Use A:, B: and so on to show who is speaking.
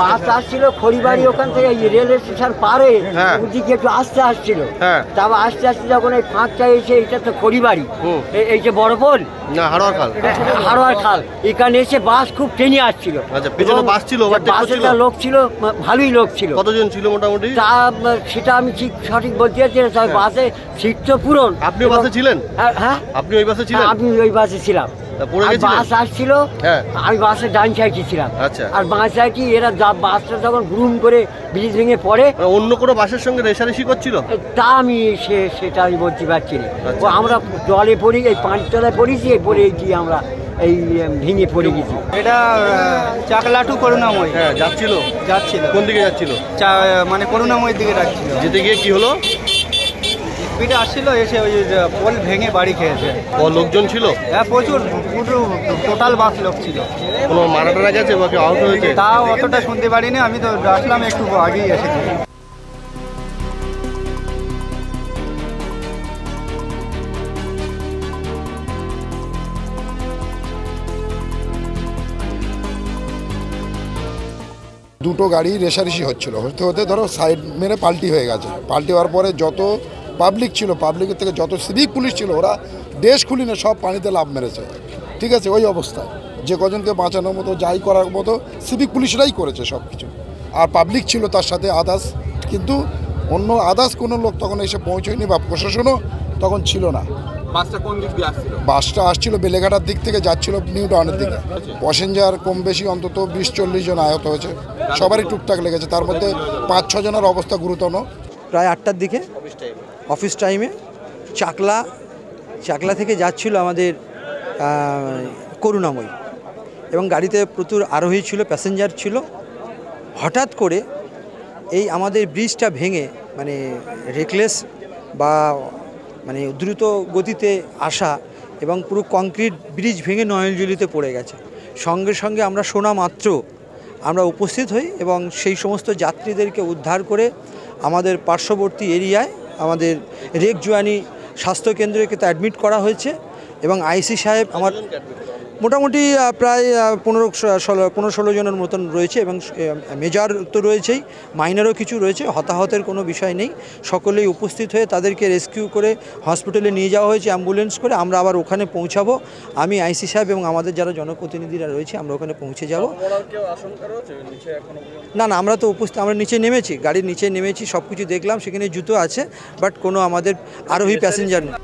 A: বাস আসছিল খড়িবাড়ি ওখান থেকে রেল স্টেশন পারে ওদিকে একটু আস্তে আসছিল, তারপর আস্তে আস্তে যখন এই ফাঁকটা এসে এটা তো খড়িবাড়ি, এই যে বড় পোল হাড়োয়ার খাল, এখানে এসে বাস খুব টেনে আসছিল। বাসে লোক ছিল, ভালোই লোক ছিল। কতজন ছিল মোটামুটি তা সেটা আমি ঠিক সঠিক বলতে পারছি না, তবে বাসে সিট তো পূরণ। আপনি বাসে ছিলেন? হ্যাঁ, আপনি ওই বাসে ছিলেন? আমি ওই বাসে ছিলাম। বাস আসছিল, আমি বাসের ডান সাইডে ছিলাম, আর বাঁ সাইডে এরা বাসটা যখন গ্রুম করে ব্রিজ ভেঙে পড়ে অন্য কোনো বাসের সঙ্গে রেষারেষি করছিল তা আমি সেটা আমি বলতে পারছি না। আমরা জলে পড়ি, এই পাঁচতলায় পড়েছি, পড়ে গিয়ে আমরা এই ভেঙে পড়ে গেছি। এটা চাকলাটু করুণাময় যাচ্ছিল। কোন দিকে যাচ্ছিল? মানে করুণাময়ের দিকে যাচ্ছিল। যেতে গিয়ে কি হলো? স্পিডে আসছিল, এসে ওই পোল ভেঙে বাড়ি খেয়েছে। লোকজন ছিল? হ্যাঁ, প্রচুর, পুরো টোটাল বাস লোক ছিল। কোনো মারা টারা গেছে বা কেউ আহত হয়েছে? তা অতটা শুনতে পারিনি, আমি তো আসলাম একটু আগেই এসেছি।
B: দুটো গাড়ি রেষারেষি হচ্ছিল, হতে হতে ধরো সাইড মেরে পাল্টি হয়ে গেছে। পাল্টি হওয়ার পরে যত পাবলিক ছিল, পাবলিকের থেকে যত সিভিক পুলিশ ছিল, ওরা দেশ খুলিনে সব পানিতে লাফ মেরেছে। ঠিক আছে, ওই অবস্থায় যে কজনকে বাঁচানোর মতো যাই করার মতো সিভিক পুলিশরাই করেছে সব কিছু, আর পাবলিক ছিল তার সাথে আদার্স, কিন্তু অন্য আদার্স কোনো লোক তখন এসে পৌঁছয়নি বা প্রশাসনও তখন ছিল না। বাসটা কোন দিক দিয়ে আসছিল? বাসটা আসছিল বেলেঘাটার দিক থেকে, যাচ্ছিল নিউ টাউনের দিকে। প্যাসেঞ্জার কম বেশি অন্তত 20-40 জন আহত হয়েছে, সবারই টুকটাক লেগেছে, তার মধ্যে 5-6 জনের অবস্থা গুরুতর।
C: প্রায় 8টার দিকে অফিস টাইমে চাকলা থেকে যাচ্ছিল আমাদের করুণাময়ী, এবং গাড়িতে প্রচুর আরোহী ছিল, প্যাসেঞ্জার ছিল। হঠাৎ করে এই আমাদের ব্রিজটা ভেঙে, মানে রেকলেস বা মানে দ্রুত গতিতে আসা, এবং পুরো কংক্রিট ব্রিজ ভেঙে নয়নজলিতে পড়ে গেছে। সঙ্গে সঙ্গে আমরা শোনা মাত্র আমরা উপস্থিত হই এবং সেই সমস্ত যাত্রীদেরকে উদ্ধার করে আমাদের পার্শ্ববর্তী এরিয়ায় আমাদের রেকজুয়ানি স্বাস্থ্যকেন্দ্রকে অ্যাডমিট করা হয়েছে, এবং আইসি সাহেব আমার মোটামুটি প্রায় 15-16 জনের মতন রয়েছে, এবং মেজর তো রয়েছেই, মাইনারও কিছু রয়েছে। হতাহতের কোনো বিষয় নেই, সকলেই উপস্থিত হয়ে তাদেরকে রেস্কিউ করে হসপিটালে নিয়ে যাওয়া হয়েছে অ্যাম্বুলেন্স করে। আমরা আবার ওখানে পৌঁছাবো, আমি আইসি সাহেব এবং আমাদের যারা জনপ্রতিনিধিরা রয়েছে আমরা ওখানে পৌঁছে যাব। না, আমরা তো আমরা নিচে নেমেছি, গাড়ির নিচে নেমেছি, সব কিছু দেখলাম, সেখানে জুতো আছে, বাট কোনো আমাদের আরোহী প্যাসেঞ্জার নেই।